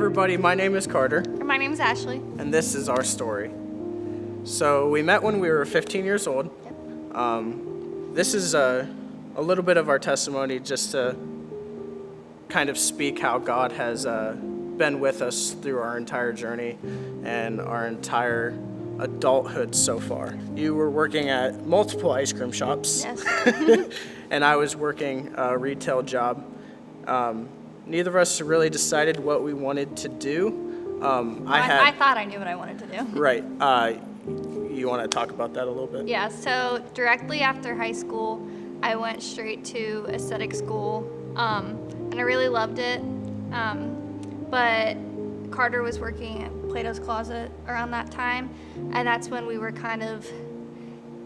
everybody, my name is Carter. And my name is Ashlie. And this is our story. So we met when we were 15 years old. Yep. This is a little bit of our testimony just to kind of speak how God has been with us through our entire journey and our entire adulthood so far. You were working at multiple ice cream shops. Yes. And I was working a retail job. Neither of us really decided what we wanted to do. I thought I knew what I wanted to do. Right. You want to talk about that a little bit? Yeah, so directly after high school, I went straight to aesthetic school, and I really loved it. But Carter was working at Plato's Closet around that time, and that's when we were kind of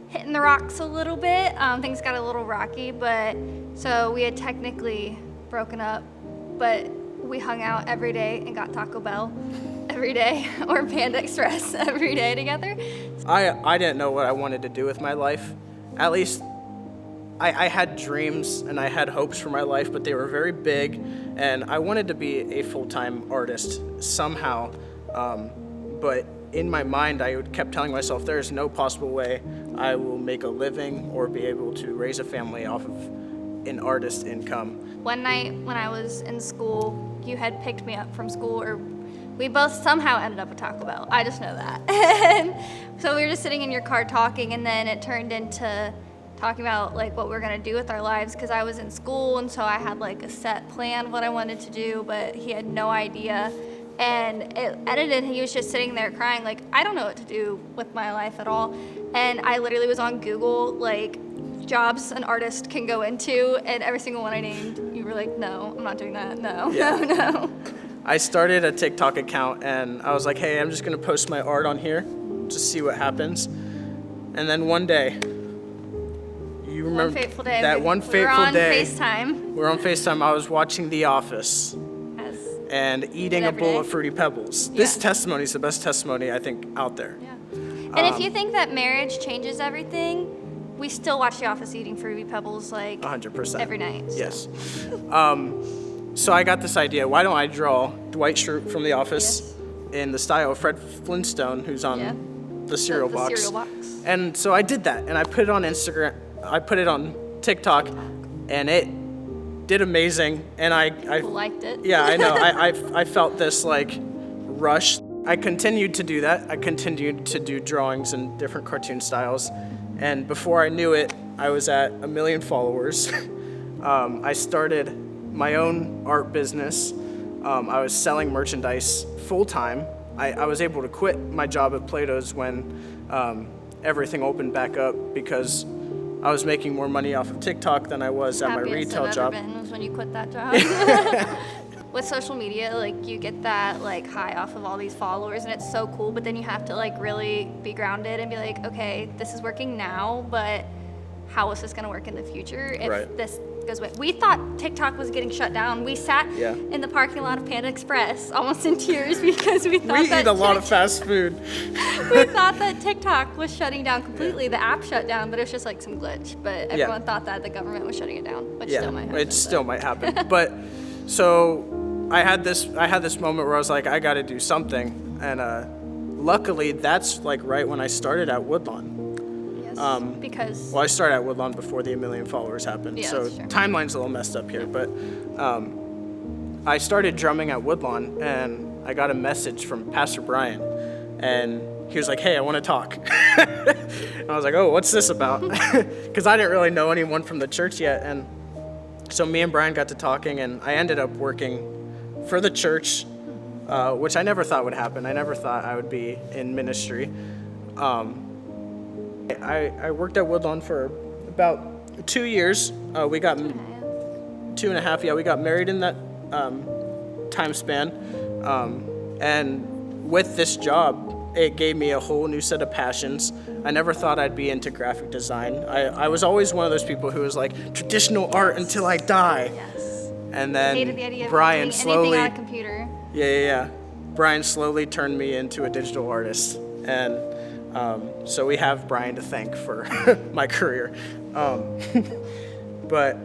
hitting the rocks a little bit. Things got a little rocky, but so we had technically broken up, but we hung out every day and got Taco Bell every day or Panda Express every day together. I didn't know what I wanted to do with my life. At least I had dreams and I had hopes for my life, but they were very big, and I wanted to be a full-time artist somehow. But in my mind, I kept telling myself there's no possible way I will make a living or be able to raise a family off of an artist income. One night when I was in school, you had picked me up from school, or we both somehow ended up at Taco Bell. I just know that. And so we were just sitting in your car talking, and then it turned into talking about like what we're gonna do with our lives, because I was in school, and so I had like a set plan of what I wanted to do, but he had no idea. And it edited, and he was just sitting there crying like, I don't know what to do with my life at all. And I literally was on Google like jobs an artist can go into, and every single one I named, you were like, no, I'm not doing that, no. I started a TikTok account, and I was like, hey, I'm just gonna post my art on here to see what happens. And then one day, you remember one fateful day, that one fateful day. We were on FaceTime. I was watching The Office and eating a bowl of Fruity Pebbles. Yeah. This testimony is the best testimony I think out there. Yeah. And if you think that marriage changes everything, we still watch The Office eating Fruity Pebbles like 100% every night. So. Yes. So I got this idea. Why don't I draw Dwight Schrute from The Office in the style of Fred Flintstone, who's on the cereal box. Cereal box. And so I did that, and I put it on Instagram. I put it on TikTok, and it did amazing. And I liked it. Yeah, I know. I felt this like rush. I continued to do that. I continued to do drawings in different cartoon styles. And before I knew it, I was at 1 million followers. I started my own art business. I was selling merchandise full-time. I was able to quit my job at Plato's when everything opened back up, because I was making more money off of TikTok than I was at my retail job. Happiest I've ever been was when you quit that job. With social media, like you get that like high off of all these followers, and it's so cool, but then you have to like really be grounded and be like, okay, this is working now, but how is this going to work in the future if this goes away? We thought TikTok was getting shut down. We sat in the parking lot of Panda Express almost in tears because we thought we eat a lot of fast food. We thought that TikTok was shutting down completely. The app shut down, but it was just like some glitch. But everyone thought that the government was shutting it down, which still might happen. It still might happen. But so I had this moment where I was like, I got to do something, and luckily that's like right when I started at Woodlawn. Because I started at Woodlawn before the 1 million followers happened, so timeline's a little messed up here. But I started drumming at Woodlawn, and I got a message from Pastor Brian, and he was like, "Hey, I want to talk." And I was like, "Oh, what's this about?" Because I didn't really know anyone from the church yet, and so me and Brian got to talking, and I ended up working for the church, which I never thought would happen. I never thought I would be in ministry. I worked at Woodlawn for about 2 years. We got 2.5. Yeah, we got married in that time span. And with this job, it gave me a whole new set of passions. I never thought I'd be into graphic design. I was always one of those people who was like, traditional art until I die. Yes. And then hated the idea of Brian slowly, anything on a computer. Yeah. Brian slowly turned me into a digital artist. And so we have Brian to thank for my career. But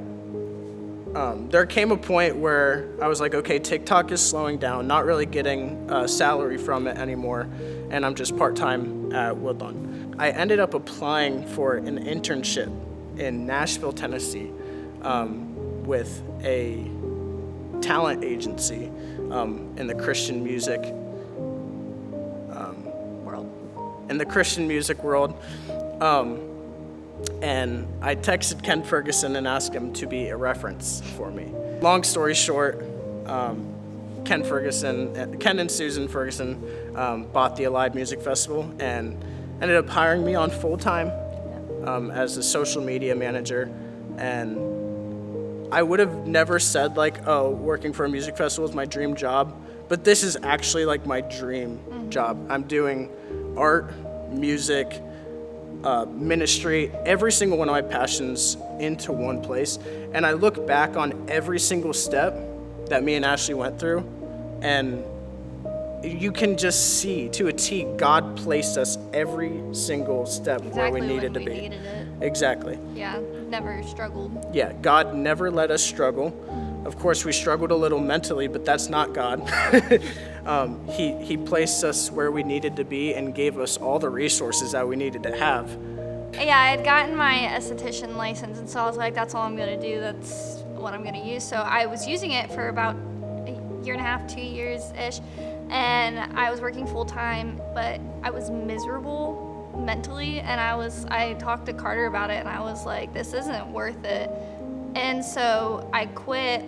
there came a point where I was like, okay, TikTok is slowing down, not really getting a salary from it anymore, and I'm just part-time at Woodlawn. I ended up applying for an internship in Nashville, Tennessee, with a talent agency in the Christian music world. And I texted Ken Ferguson and asked him to be a reference for me. Long story short, Ken and Susan Ferguson bought the Alive Music Festival and ended up hiring me on full-time as a social media manager. And I would have never said like, oh, working for a music festival is my dream job, but this is actually like my dream job. I'm doing art, music, ministry, every single one of my passions into one place. And I look back on every single step that me and Ashlie went through, and you can just see to a T, God placed us every single step where we needed to be. Needed it. Exactly. Yeah, never struggled. Yeah, God never let us struggle. Of course, we struggled a little mentally, but that's not God. He placed us where we needed to be and gave us all the resources that we needed to have. Yeah, I had gotten my esthetician license, and so I was like, that's all I'm going to do. That's what I'm going to use. So I was using it for about a year and a half, 2 years-ish, and I was working full-time, but I was miserable mentally, and I talked to Carter about it, and I was like, this isn't worth it. And so I quit,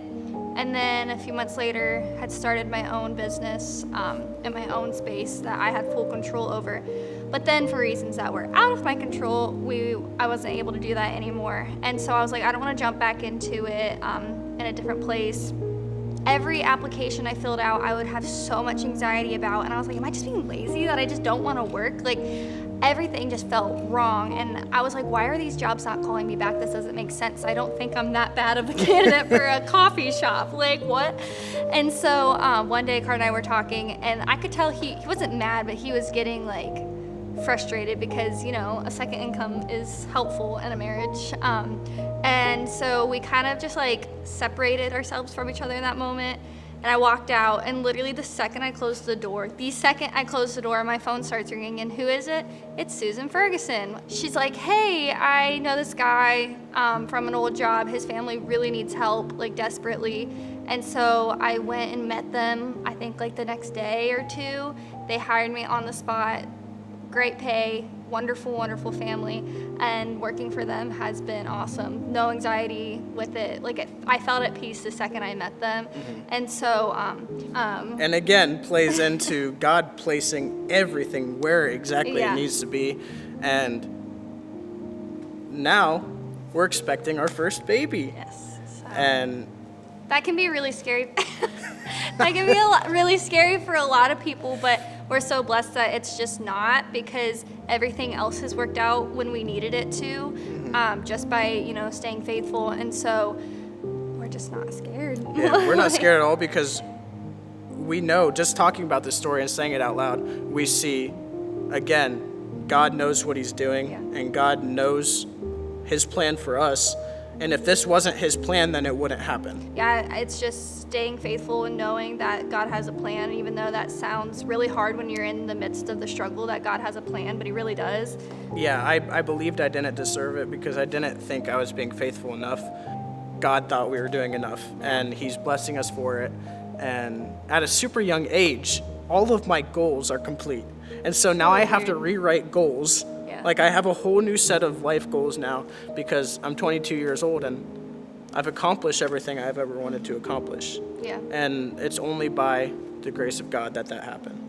and then a few months later had started my own business in my own space that I had full control over. But then for reasons that were out of my control, I wasn't able to do that anymore. And so I was like, I don't want to jump back into it in a different place. Every application I filled out, I would have so much anxiety about, and I was like, am I just being lazy that I just don't want to work? Like, everything just felt wrong, and I was like, why are these jobs not calling me back? This doesn't make sense. I don't think I'm that bad of a candidate for a coffee shop. Like, what? And so one day, Carter and I were talking, and I could tell he wasn't mad, but he was getting like frustrated because, you know, a second income is helpful in a marriage. And so we kind of just like separated ourselves from each other in that moment. And I walked out, and literally the second I closed the door, my phone starts ringing, and who is it? It's Susan Ferguson. She's like, hey, I know this guy from an old job. His family really needs help, like desperately. And so I went and met them, I think like the next day or two. They hired me on the spot, great pay, wonderful, wonderful family, and working for them has been awesome. No anxiety with it. Like, I felt at peace the second I met them. And so, and again, plays into God placing everything where exactly it needs to be. And now we're expecting our first baby. Yes. So. And that can be really scary. That can be really scary for a lot of people, but we're so blessed that it's just not, because everything else has worked out when we needed it to, just by, you know, staying faithful. And so we're just not scared. Yeah, we're not scared at all, because we know, just talking about this story and saying it out loud, we see, again, God knows what he's doing, and God knows his plan for us. And if this wasn't his plan, then it wouldn't happen. Yeah, it's just staying faithful and knowing that God has a plan, even though that sounds really hard when you're in the midst of the struggle, that God has a plan, but he really does. Yeah, I believed I didn't deserve it because I didn't think I was being faithful enough. God thought we were doing enough, and he's blessing us for it. And at a super young age, all of my goals are complete. And so now I have to rewrite goals. Like, I have a whole new set of life goals now because I'm 22 years old and I've accomplished everything I've ever wanted to accomplish. Yeah. And it's only by the grace of God that happened.